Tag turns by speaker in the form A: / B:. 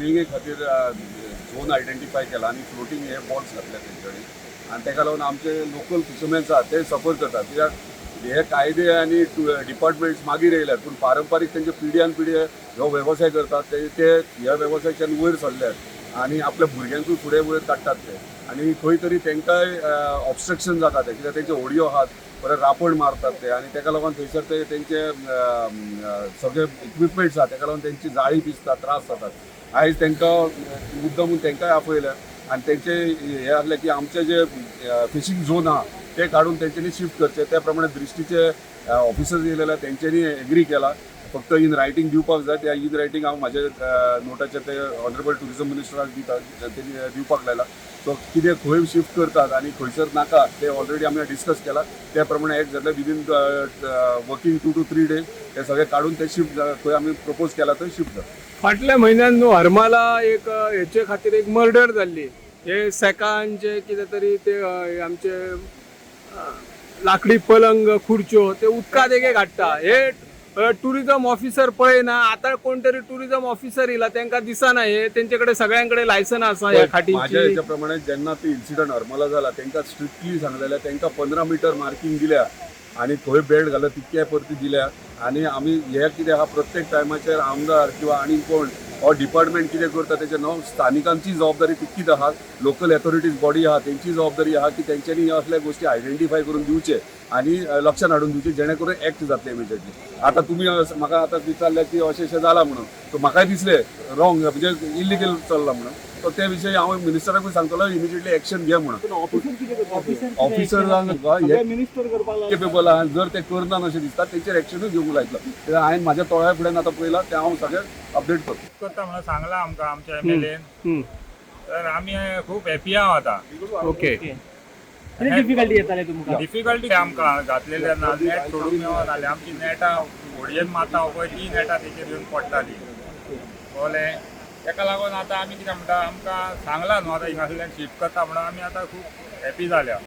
A: स्विंगे खातीर zone identify केला आनी फ्लोटींग हे बॉल्स घातले तेंच्यांनी आनी ताका लागून आमचे लोकल फिशरमॅन्स आहात ते सफर करतात कित्याक हे कायदे आनी डिपार्टमेंट्स मागीर येयल्यात पूण पारंपारीक तेंचे पिढ्यान पिढये हो वेवसाय करतात ते ह्या वेवसायाच्यान वयर सरल्यात आनी आपल्या भुरग्यांकूय फुडें वयर काडटात ते आनी खंय तरी तेंकांय ऑब्स्ट्रक्शन जाता ते कित्याक तेंचे होडयो आहात परत रापण मारतात ते आनी ताका लागून थंयसर ते तेंचे सगळे इक्विपमेंट्स आहात ताका लागून तेंची जाळी पिसतात त्रास जातात आयज तेंकां मुद्दमून तेंकांय आपयल्या आनी तेंचे हे आसले की आमचे जे फिशींग झोन आहा ते काढून तेंच्यांनी शिफ्ट करचे त्या प्रमाणे दृश्टीचे ऑफिसर्स येयलेले तेंच्यांनी एग्री केला फक्त इन रायटींग दिवपाक जाय त्या इन रायटींग हांव म्हाजे नोटाचेर ते ऑनरेबल टुरिजम मिनिस्टराक दिता तेणी दिवपाक लायला सो कितें खंय शिफ्ट करतात आनी खंयसर नाका ते ऑलरेडी आमी डिस्कस केला त्या प्रमाणे एक जाल्यार विदीन वर्किंग 2 to 3 days ते सगळे काढून ते शिफ्ट खंय आमी प्रपोज केला थंय शिफ्ट जाता.
B: फाटल्या म्हयन्यान न्हू हरमाला एक हेचे खातीर एक मर्डर जाल्ली हे सेकांचे कितें तरी ते आमचे लाकडी पलंग खुर्च्यो ते उदकात एक हाडटा हे टुरिजम ऑफिसर पळयना आता कोण तरी टुरिजम ऑफिसर येयला तांकां दिसना हे तेंचे कडेन सगळ्यांकडे लायसन आसा ह्या खाटींची.
A: माझ्या हेच्या प्रमाणे जेन्ना ती इन्सिडंट हरमला जाला तांकां स्ट्रिक्टली सांगलेले तांकां 15 मीटर मार्किंग दिल्या आनी खंय बेल्ट घालत तितके परती दिल्या आनी आमी हे कितें आहा प्रत्येक टायमाचेर आमदार किंवा आनी कोण हो डिपार्टमेंट कितें करता तेचे न्हू स्थानिकांची जबाबदारी तितकीच आहा लोकल ऑथॉरिटीज बॉडी आहा तेंची जबाबदारी आहा की तेंच्यांनी ह्या असल्या गोष्टी आयडेंटिफाय करून दिवचे आनी लक्षात हाडून दिवचे जेणे करून एक्ट जातले इमिजिएटली. आता तुमी म्हाका आतां विचारले की अशें जालां म्हणून सो म्हाकाय दिसलें रॉंग म्हणजे इलिगल चल्ला म्हणून सो त्या विशयी हांव मिनिस्टराकूय सांगतलो इमिजिएटली एक्शन घे म्हणून. ऑफिसर केपेबल आहा जर ते करना अशें दिसता तेंचेर एक्शनूय घेवंक लायतलो हांवें म्हाज्या दोळ्या फुड्यान आतां पळयलां तें हांव सगळें अपडेट करता.
C: करता म्हणून सांगला आमकां आमच्या एमएलएन तर आमी खूब हॅपी आहा आतां.
B: ओके
D: डिफिकल्टी येताले तुमकां
C: डिफिकल्टी आमकां घातलेले ना नेट सोडूंक मेळना जालें आमची नेटां व्हडयेन माता पळय ती नेटां तेचेर येवन पडटाली कळ्ळें ताका लागून आतां आमी कितें म्हणटा आमकां सांगला न्हू आतां हिंगासरल्यान शिफ्ट करता म्हणून आमी आतां खूब हॅपी जाल्या.